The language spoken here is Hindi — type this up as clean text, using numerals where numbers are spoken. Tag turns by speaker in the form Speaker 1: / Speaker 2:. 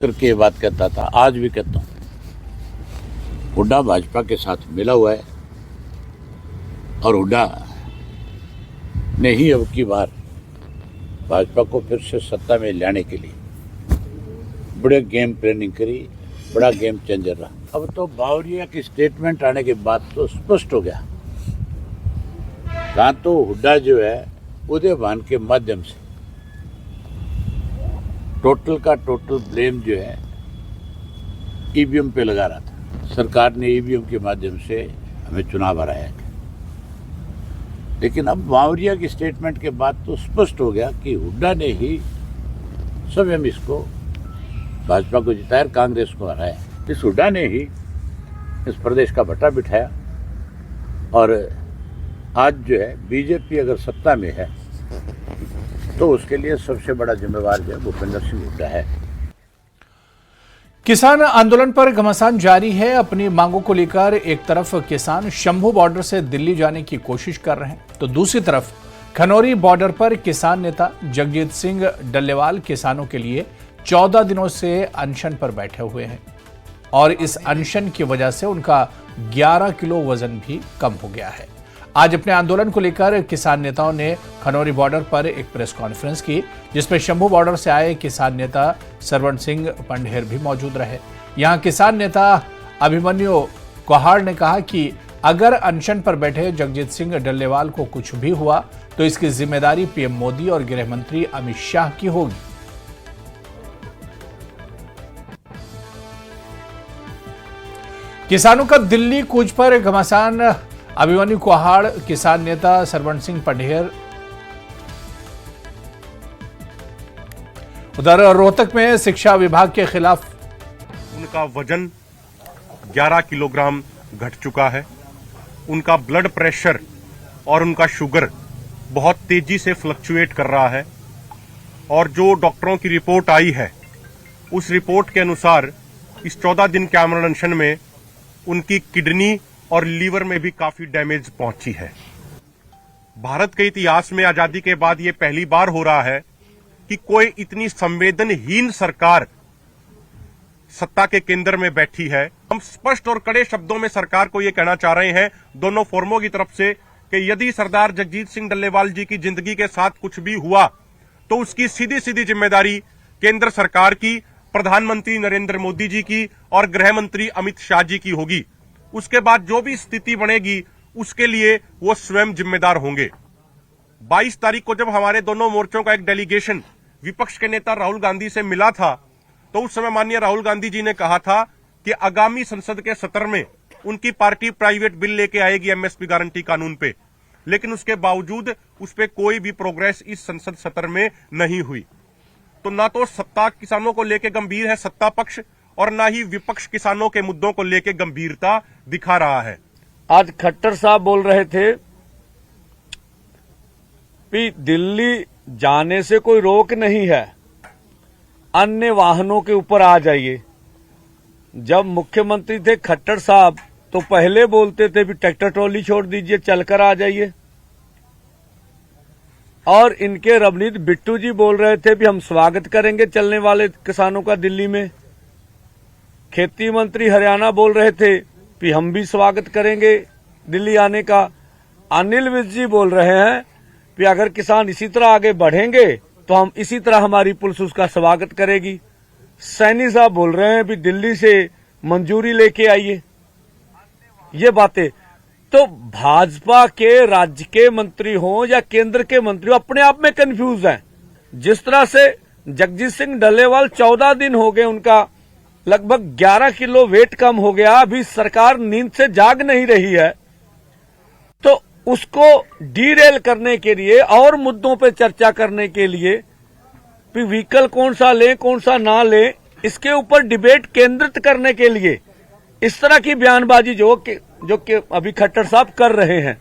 Speaker 1: करके ये बात कहता था, आज भी कहता हूं। हुड्डा भाजपा के साथ मिला हुआ है और हुड्डा ने ही अब की बार भाजपा को फिर से सत्ता में लाने के लिए बड़े गेम प्लानिंग करी, बड़ा गेम चेंजर रहा। अब तो बावरिया की स्टेटमेंट आने के बाद तो स्पष्ट हो गया, कहा तो हुड्डा जो है उदयभान के माध्यम से टोटल का टोटल ब्लेम जो है ईवीएम पे लगा रहा था। सरकार ने ईवीएम के माध्यम से हमें चुनाव हराया है, लेकिन अब बावरिया की स्टेटमेंट के बाद तो स्पष्ट हो गया कि हुड्डा ने ही स्वयं इसको भाजपा को जिताया, कांग्रेस को हराया। इस हुड्डा ने ही इस प्रदेश का भट्टा बिठाया और आज जो है बीजेपी अगर सत्ता में है तो उसके लिए सबसे बड़ा जिम्मेवार जो है भूपेंद्र सिंह हुड्डा है।
Speaker 2: किसान आंदोलन पर घमासान जारी है। अपनी मांगों को लेकर एक तरफ किसान शंभू बॉर्डर से दिल्ली जाने की कोशिश कर रहे हैं, तो दूसरी तरफ खनौरी बॉर्डर पर किसान नेता जगजीत सिंह डल्लेवाल किसानों के लिए 14 दिनों से अनशन पर बैठे हुए हैं और इस अनशन की वजह से उनका 11 किलो वजन भी कम हो गया है। आज अपने आंदोलन को लेकर किसान नेताओं ने खनौरी बॉर्डर पर एक प्रेस कॉन्फ्रेंस की, जिसमें शंभू बॉर्डर से आए किसान नेता सरवण सिंह पंढेर भी मौजूद रहे। यहां किसान नेता अभिमन्यु कोहाड़ ने कहा कि अगर अनशन पर बैठे जगजीत सिंह डल्लेवाल को कुछ भी हुआ तो इसकी जिम्मेदारी पीएम मोदी और गृह मंत्री अमित शाह की होगी। किसानों का दिल्ली कूच पर घमासान, अभिमन्यु कोहाड़, किसान नेता सरवण सिंह पंढेर। उधर रोहतक में शिक्षा विभाग के खिलाफ
Speaker 3: उनका वजन 11 किलोग्राम घट चुका है। उनका ब्लड प्रेशर और उनका शुगर बहुत तेजी से फ्लक्चुएट कर रहा है और जो डॉक्टरों की रिपोर्ट आई है उस रिपोर्ट के अनुसार इस 14 दिन के आमरण अनशन में उनकी किडनी और लीवर में भी काफी डैमेज पहुंची है। भारत के इतिहास में आजादी के बाद ये पहली बार हो रहा है कि कोई इतनी संवेदनहीन सरकार सत्ता के केंद्र में बैठी है। हम स्पष्ट और कड़े शब्दों में सरकार को ये कहना चाह रहे हैं दोनों फोरमों की तरफ से कि यदि सरदार जगजीत सिंह डल्लेवाल जी की जिंदगी के साथ कुछ भी हुआ तो उसकी सीधी सीधी जिम्मेदारी केंद्र सरकार की, प्रधानमंत्री नरेंद्र मोदी जी की और गृह मंत्री अमित शाह जी की होगी। उसके बाद जो भी स्थिति बनेगी उसके लिए वो स्वयं जिम्मेदार होंगे। 22 तारीख को जब हमारे दोनों मोर्चों का एक डेलीगेशन विपक्ष के नेता राहुल गांधी से मिला था तो उस समय माननीय राहुल गांधी जी ने कहा था कि आगामी संसद के सत्र में उनकी पार्टी प्राइवेट बिल लेके आएगी एमएसपी गारंटी कानून पे, लेकिन उसके बावजूद उस पे कोई भी प्रोग्रेस इस संसद सत्र में नहीं हुई। तो ना तो सत्ता किसानों को लेके गंभीर है सत्ता पक्ष और ना ही विपक्ष किसानों के मुद्दों को लेकर गंभीरता दिखा रहा है।
Speaker 4: आज खट्टर साहब बोल रहे थे कि दिल्ली जाने से कोई रोक नहीं है, अन्य वाहनों के ऊपर आ जाइए। जब मुख्यमंत्री थे खट्टर साहब तो पहले बोलते थे भी ट्रैक्टर ट्रॉली छोड़ दीजिए, चलकर आ जाइए। और इनके रवनीत बिट्टू जी बोल रहे थे भी हम स्वागत करेंगे चलने वाले किसानों का दिल्ली में। खेती मंत्री हरियाणा बोल रहे थे कि हम भी स्वागत करेंगे दिल्ली आने का। अनिल विज जी बोल रहे हैं कि अगर किसान इसी तरह आगे बढ़ेंगे तो हम इसी तरह हमारी पुलिस उसका स्वागत करेगी। सैनी साहब बोल रहे हैं कि दिल्ली से मंजूरी लेके आइए। ये बातें तो भाजपा के राज्य के मंत्री हों या केंद्र के मंत्री हो अपने आप में कंफ्यूज हैं। जिस तरह से जगजीत सिंह डल्लेवाल 14 दिन हो गए, उनका लगभग 11 किलो वेट कम हो गया, अभी सरकार नींद से जाग नहीं रही है, तो उसको डीरेल करने के लिए और मुद्दों पे चर्चा करने के लिए कि व्हीकल कौन सा लें कौन सा ना लें, इसके ऊपर डिबेट केंद्रित करने के लिए इस तरह की बयानबाजी जो कि अभी खट्टर साहब कर रहे हैं।